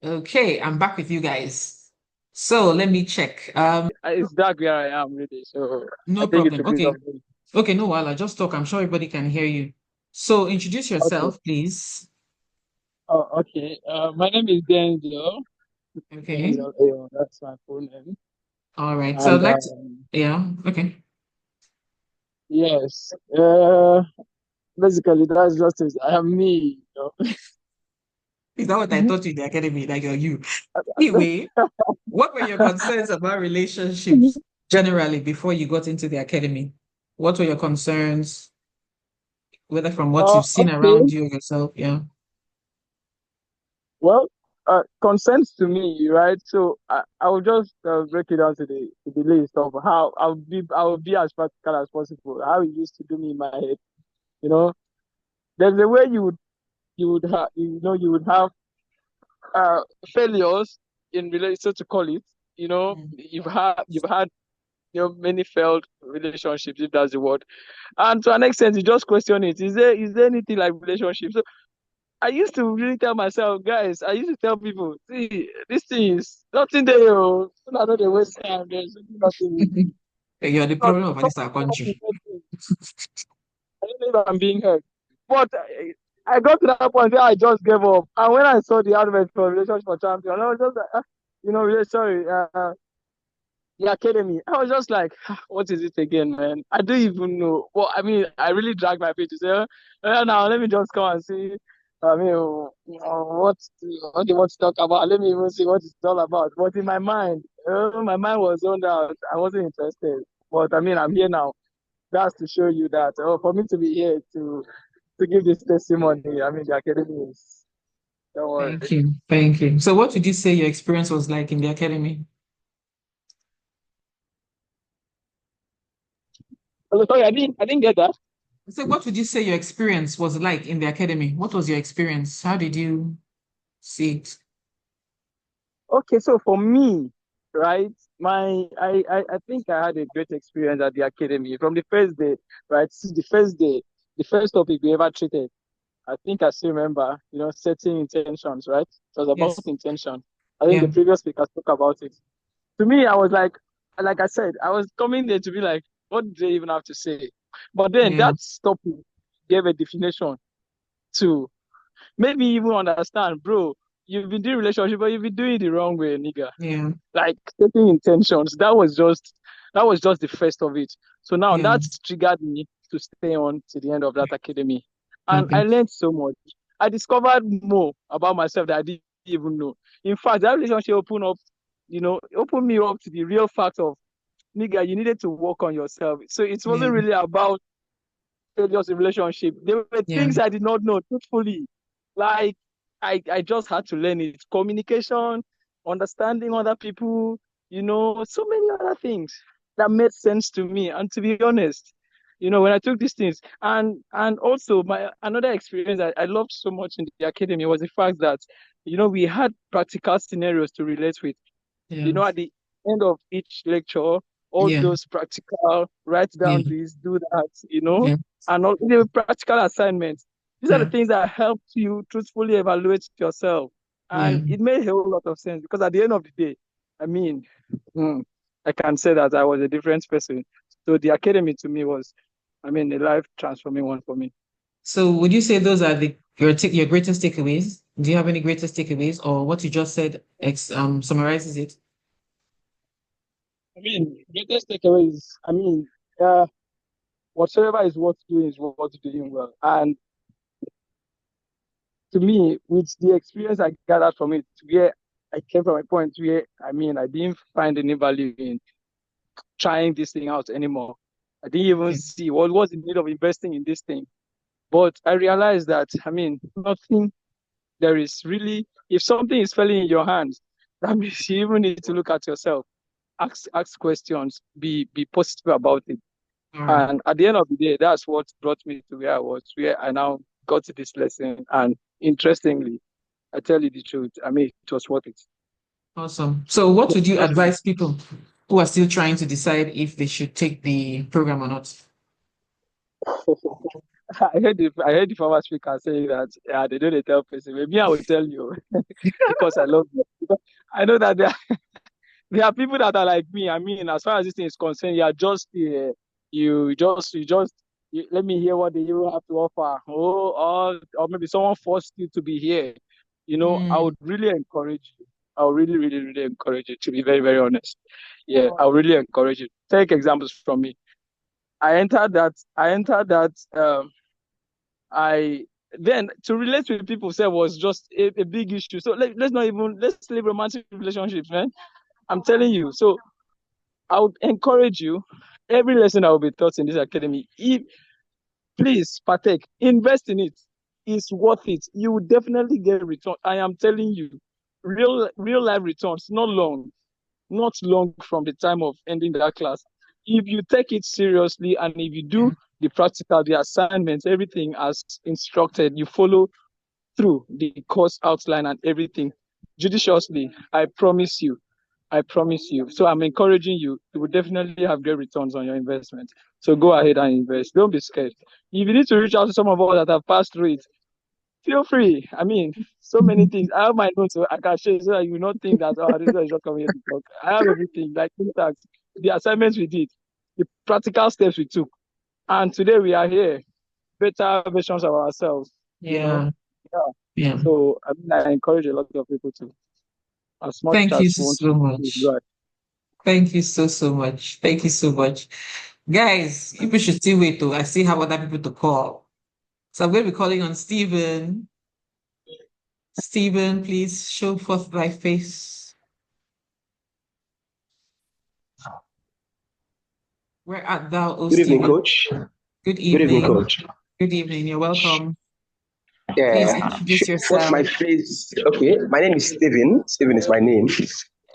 Okay, I'm back with you guys. So let me check. It's dark where I am really, so I No think it's a problem. bit Okay. of both. Okay, no, while I just talk, I'm sure everybody can hear you. So introduce Okay. yourself, please. Oh, okay. My name is Denzel. Okay. Denzel, that's my full name. All right. So I'd And like to, yeah, okay. yes, basically that's just it. I am me. Is that what I taught you in the academy? Like you're you. Anyway, what were your concerns about relationships generally before you got into the academy? What were your concerns, whether from what you've seen around Okay. you or yourself? Yeah. Well, consent to me, right? So I will just break it down to the list of how I will be as practical as possible. How it used to do me in my head. You know, there's a way you would have uh failures in relation to call it. Mm. You've had many failed relationships, if that's the word. And to an extent, you just question it. Is there anything like relationships? So I used to really tell myself, guys, I used to tell people, see, this thing is nothing there. Oh. I know they waste time. There's nothing. You're the Not, problem of not, this our not country. interesting. I don't know if I'm being heard. But I got to that point where I just gave up. And when I saw the advert for Relationship for Champion, I was just like, really sorry, the academy. I was just like, what is it again, man? I don't even know. Well, I mean, I really dragged my feet to say, now let me just come and see. I mean, what they want to talk about. Let me even see what it's all about. But in my mind was zoned out. I wasn't interested. But I mean, I'm here now. That's to show you that, for me to be here to give this testimony, I mean, the academy is, don't Thank worry. you. Thank you. So what would you say your experience was like in the academy? Oh, sorry, I didn't get that. So what would you say your experience was like in the academy? What was your experience? How did you see it? Okay, so for me, right, I think I had a great experience at the academy from the first day, right? Since the first day, the first topic we ever treated. I think I still remember, setting intentions, right? It was about Yes. intention. I think Yeah. the previous speaker spoke about it. To me, I was like I said, I was coming there to be like, what do they even have to say? But then Yeah. that topic gave a definition to make me even understand, bro. You've been doing relationship, but you've been doing it the wrong way, nigga. Yeah. Like taking intentions. That was just the first of it. So now Yeah. that's triggered me to stay on to the end of that academy. And I Okay. learned so much. I discovered more about myself that I didn't even know. In fact, that relationship opened me up to the real fact of, nigga, you needed to work on yourself. So it Yeah. wasn't really about failures in relationship. There were Yeah. things I did not know, truthfully. Like I just had to learn it. Communication, understanding other people, so many other things that made sense to me. And to be honest, when I took these things, and also my another experience I loved so much in the academy was the fact that, we had practical scenarios to relate with. Yeah. At the end of each lecture, all Yeah. those practical, write Yeah. down this, do that, Yeah. and all the practical assignments. These are the Yeah. things that help you truthfully evaluate yourself. Yeah. And it made a whole lot of sense because at the end of the day, I mean, mm, I can say that I was a different person. So the academy to me was, a life transforming one for me. So would you say those are your greatest takeaways? Do you have any greatest takeaways, or what you just said summarizes it? Greatest takeaway is, uh, whatsoever is worth doing is worth doing well. And to me, with the experience I gathered from it, where I came from a point where, I didn't find any value in trying this thing out anymore. I didn't even Okay. see what was the need of investing in this thing. But I realized that, nothing there is really, if something is failing in your hands, that means you even need to look at yourself, ask questions, be positive about it. All right. And at the end of the day, that's what brought me to where I was, where I now got to this lesson. And interestingly, I tell you the truth, it was worth it. Awesome. So what would you Just advise people who are still trying to decide if they should take the program or not? I heard the former speaker saying that they don't tell person. Maybe I will tell you because I love you. Because I know that there are people that are like me. I mean, as far as this thing is concerned, you are just let me hear what you have to offer. Or maybe someone forced you to be here. I Mm. would really encourage you. I would really, really, really encourage you to be very, very honest. Yeah, I would really encourage you. Take examples from me. I entered that I then to relate with people say was just a big issue. So let's leave romantic relationships, man. I'm telling you. So I would encourage you. Every lesson that will be taught in this academy, please partake, invest in it. It's worth it. You will definitely get return. I am telling you, real life returns, not long from the time of ending that class. If you take it seriously and if you do Yeah. the practical, the assignments, everything as instructed, you follow through the course outline and everything judiciously, I promise you. I promise you. So I'm encouraging you. You will definitely have great returns on your investment. So go ahead and invest. Don't be scared. If you need to reach out to some of us that have passed through it, feel free. I mean, so many things. I have my notes, so I can share so that you will not think that, oh, this guy is just coming here to talk. I have everything, like syntax, the assignments we did, the practical steps we took. And today we are here, better versions of ourselves, you know? Yeah. Yeah. Yeah. So, I mean, I encourage a lot of people to, as much Thank you as you want so to, much. go ahead. Thank you so much. Thank you so much. Guys, people should still wait though. I still have other people to call. So I'm going to be calling on Stephen. Stephen, please show forth thy face. Where art thou, O Good evening, Stephen? coach. Good Good evening, evening. coach. Good evening. You're welcome. Please Yeah, introduce what's yourself. my face? Okay, my name is Steven. Steven is my name.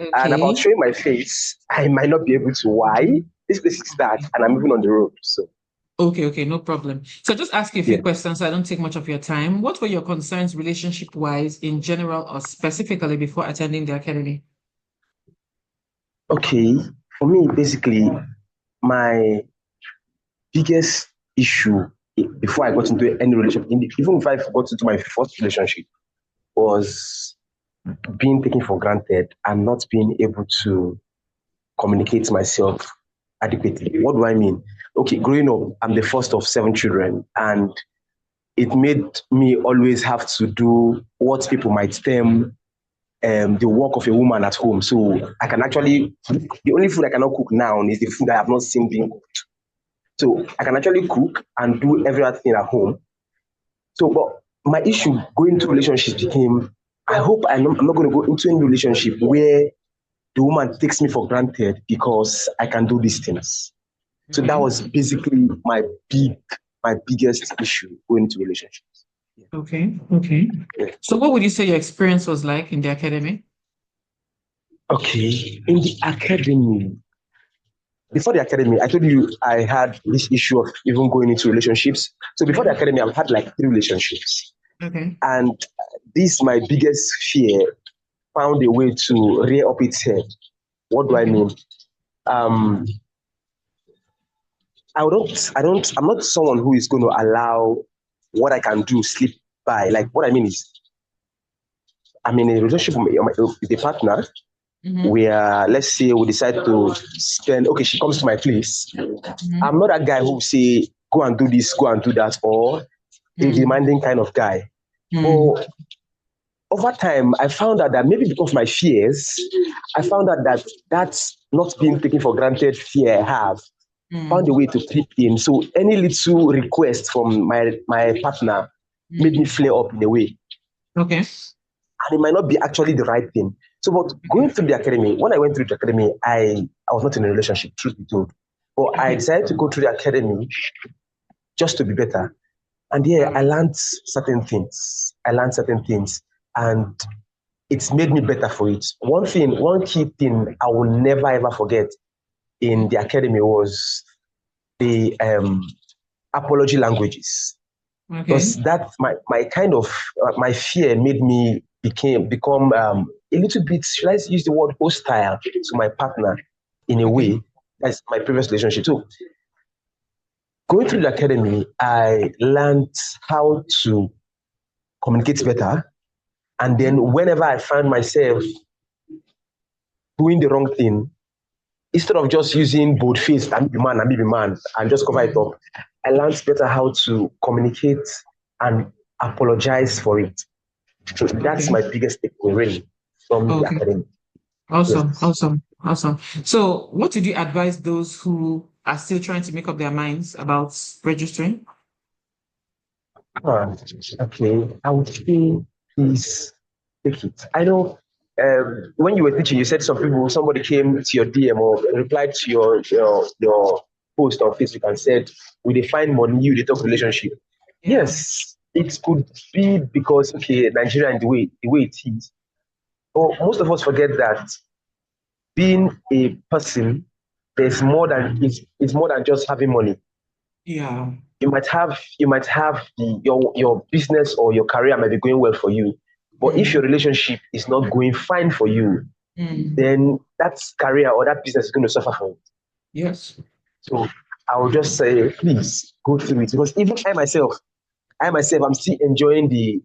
And about Okay. showing my face, I might not be able to. Why? This place is dark and I'm even on the road. So, Okay, no problem. So just ask you a few yeah. questions so I don't take much of your time. What were your concerns relationship-wise in general or specifically before attending the academy? Okay, for me, basically, my biggest issue before I got into any relationship, even if I got into my first relationship, was being taken for granted and not being able to communicate myself adequately. What do I mean? Okay, growing up, I'm the first of 7 children, and it made me always have to do what people might term the work of a woman at home. So I can actually, the only food I cannot cook now is the food I have not seen being cooked. So I can actually cook and do everything at home. So, but my issue going to relationships became, I hope I'm not going to go into any relationship where the woman takes me for granted because I can do these things. So that Okay. was basically my biggest issue going into relationships. Okay. Yeah. So what would you say your experience was like in the academy? Okay, in the academy, before the academy, I told you I had this issue of even going into relationships. So before the Yeah. academy, I've had like 3 relationships. Okay. And this, my biggest fear, found a way to rear up its head. What do I Okay. mean? Um, I'm not someone who is going to allow what I can do slip by. Like, what I mean is, I'm in a relationship with a partner Mm-hmm. where, let's say, we decide to spend, okay, she comes to my place. Mm-hmm. I'm not a guy who will say, go and do this, go and do that, or a Mm-hmm. demanding kind of guy. Mm-hmm. But over time, I found out that maybe because of my fears, I found out that that's not being taken for granted fear I have found a way to creep in. So any little request from my partner made me Mm-hmm. flare up in a way. Okay. And it might not be actually the right thing. So, but going through the academy, when I went through the academy, I was not in a relationship, truth be told. But I Okay. decided to go through the academy just to be better. And yeah, I learned certain things. And it's made me better for it. One key thing I will never ever forget in the academy was the apology languages. Okay. Because that my kind of my fear made me become a little bit, should I use the word hostile to my partner in a Okay. way. That's my previous relationship. So going through the academy, I learned how to communicate better. And then whenever I find myself doing the wrong thing, instead of just using bold face, I be man, and just cover it up, I learned better how to communicate and apologize for it. So that's Okay. my biggest takeaway really from the Okay. academy. Awesome. Yes. Awesome. Awesome. So, what did you advise those who are still trying to make up their minds about registering? Okay. I would say please take it. I know when you were teaching, you said somebody came to your DM or replied to your post on Facebook and said, "We define money, you they talk relationship." Yeah. Yes, it could be because okay, Nigeria and the way it is. But most of us forget that being a person, there's more than it's more than just having money. Yeah. You might have your business or your career might be going well for you, but if your Mm. relationship is not going fine for you, Mm. then that career or that business is going to suffer from it. Yes. So I would just say please go through it, because even I myself, I'm still enjoying the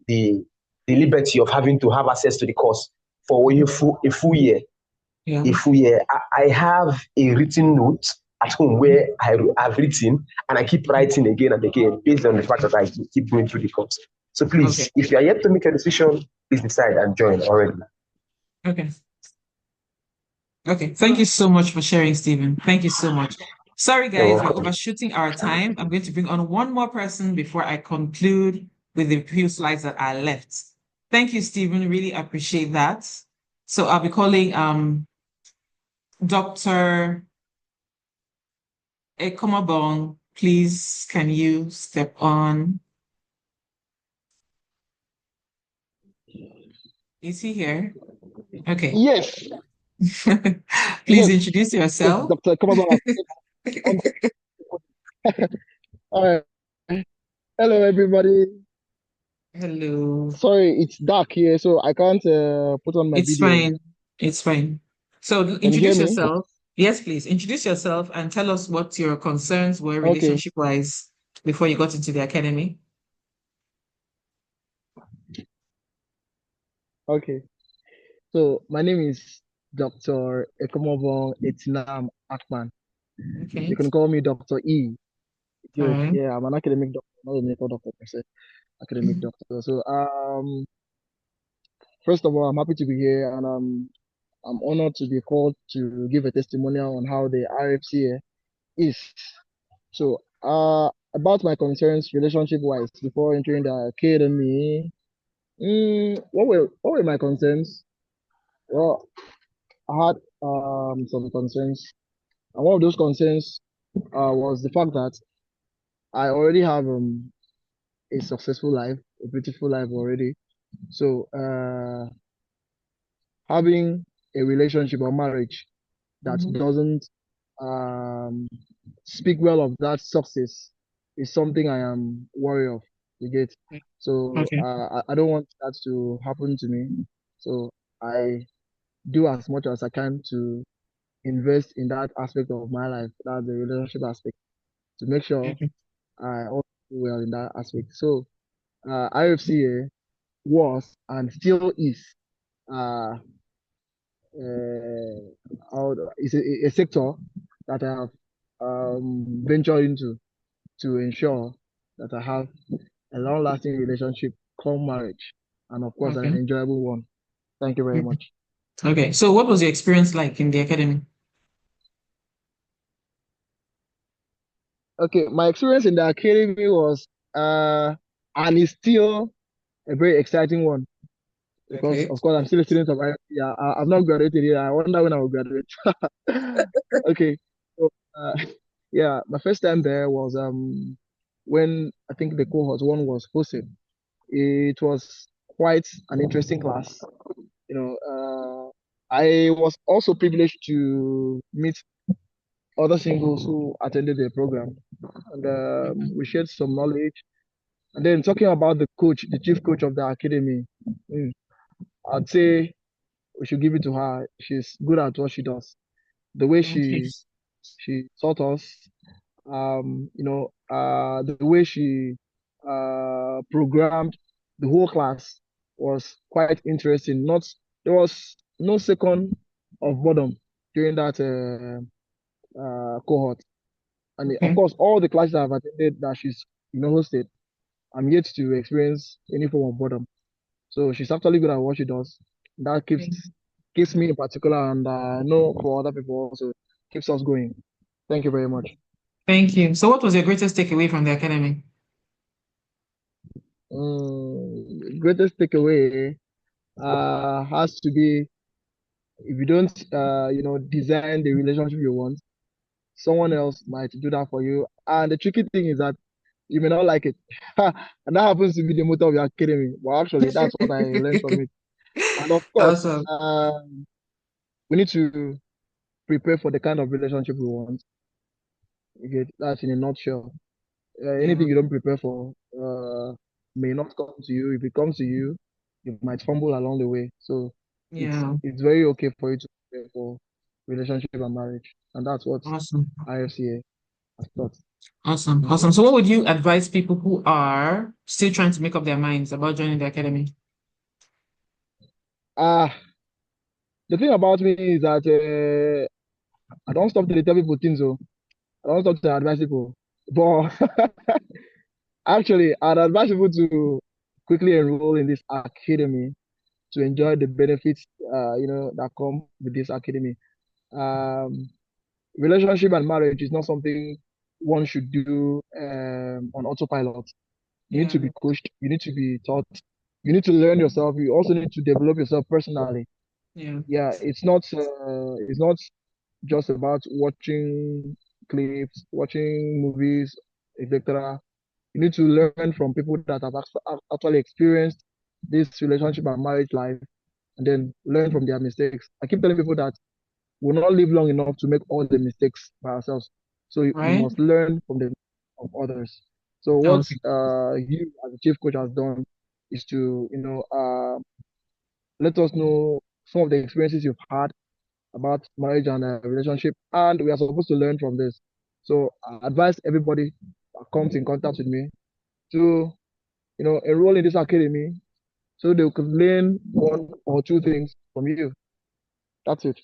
liberty of having to have access to the course for a full year. Yeah. I have a written note at home where I've written and I keep writing again and again based on the fact that I keep going through the course. So Okay. please, if you are yet to make a decision, please decide and join already. Okay. Okay. Thank you so much for sharing, Stephen. Thank you so much. Sorry, You're guys, we're welcome. overshooting our time. I'm going to bring on one more person before I conclude with the few slides that are left. Thank you, Stephen. Really appreciate that. So I'll be calling Dr. Ekomabong. Please, can you step on? Is he here? Okay. Yes, Please yes, introduce yes, yourself. Dr. Komaba. All right. Hello, everybody. Hello. Sorry, it's dark here, so I can't put on my It's video. fine. It's fine. So Can you hear introduce me? yourself. Yes, please. Introduce yourself and tell us what your concerns were Okay, relationship-wise before you got into the academy. okay. So my name is Dr. Ekomobong Etinam Akman. You Okay. can call me Dr. E. All Good. right. Yeah, I'm an academic doctor, not a medical doctor per se. Academic Mhm. doctor. So first of all, I'm happy to be here, and I'm honored to be called to give a testimonial on how the RFCA is. So, about my concerns relationship wise before entering the academy, what were my concerns? Well, I had some concerns, and one of those concerns was the fact that I already have a successful life, a beautiful life already. So, having a relationship or marriage that Mhm. doesn't um, speak well of that success is something I am worried of. You get? So Okay. I don't want that to happen to me. So I do as much as I can to invest in that aspect of my life, that the relationship aspect, to make sure Okay. I also do well in that aspect. So IFCA was and still is uh, is a sector that I have ventured into to ensure that I have a long-lasting relationship called marriage, and of course, an Okay. enjoyable one. Thank you very Mhm. much. Okay. So what was your experience like in the academy? Okay, my experience in the academy was and is still a very exciting one because, Okay. of course, I'm still a student of yeah, I've not graduated yet. I wonder when I will graduate. Okay, so yeah, my first time there was when I think the cohort one was hosted. It was quite an interesting class. You know, I was also privileged to meet other singles who attended the program, and Mhm. we shared some knowledge. And then talking about the coach, the chief coach of the academy, mm, I'd say we should give it to her. She's good at what she does. The way Okay. she taught us, The way she programmed the whole class was quite interesting. Not There was no second of boredom during that cohort. And of Okay. course, all the classes I've attended that she's hosted, I'm yet to experience any form of boredom. So she's actually good at what she does. That keeps me in particular, and I know for other people also keeps us going. Thank you very much. Thank you. So what was your greatest takeaway from the academy? Greatest takeaway has to be, if you don't design the relationship you want, someone else might do that for you. And the tricky thing is that you may not like it. And that happens to be the motto of your academy. Well, actually, that's what I learned from it. And of course, Awesome. we need to prepare for the kind of relationship we want. Okay, that's in a nutshell. Yeah. Anything you don't prepare for may not come to you. If it comes to you, you might fumble along the way. So Yeah. it's very okay for you to prepare for relationship and marriage, and that's what Awesome. RFCA has taught. Awesome. Awesome. So what would you advise people who are still trying to make up their minds about joining the academy? Ah, the thing about me is that I don't stop to tell people things. So I don't stop to advise people. But actually, I'd advise people to quickly enroll in this academy to enjoy the benefits, that come with this academy. Um, Relationship and marriage is not something one should do on autopilot. You need Yeah. to be coached. You need to be taught. You need to learn yourself. You also need to develop yourself personally. Yeah. Yeah, it's not just about watching clips, watching movies, etc. You need to learn from people that have actually experienced this relationship and marriage life, and then learn from their mistakes. I keep telling people that we'll not live long enough to make all the mistakes by ourselves. So we Right? must learn from the of others. So what Okay. you as a chief coach has done is to let us know some of the experiences you've had about marriage and relationship, and we are supposed to learn from this. So I advise everybody that comes in contact with me to enroll in this academy so they could learn one or two things from you. That's it.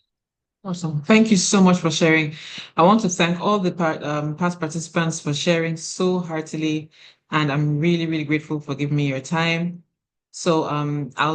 Awesome. Thank you so much for sharing. I want to thank all the past participants for sharing so heartily, and I'm really, really grateful for giving me your time. So I'll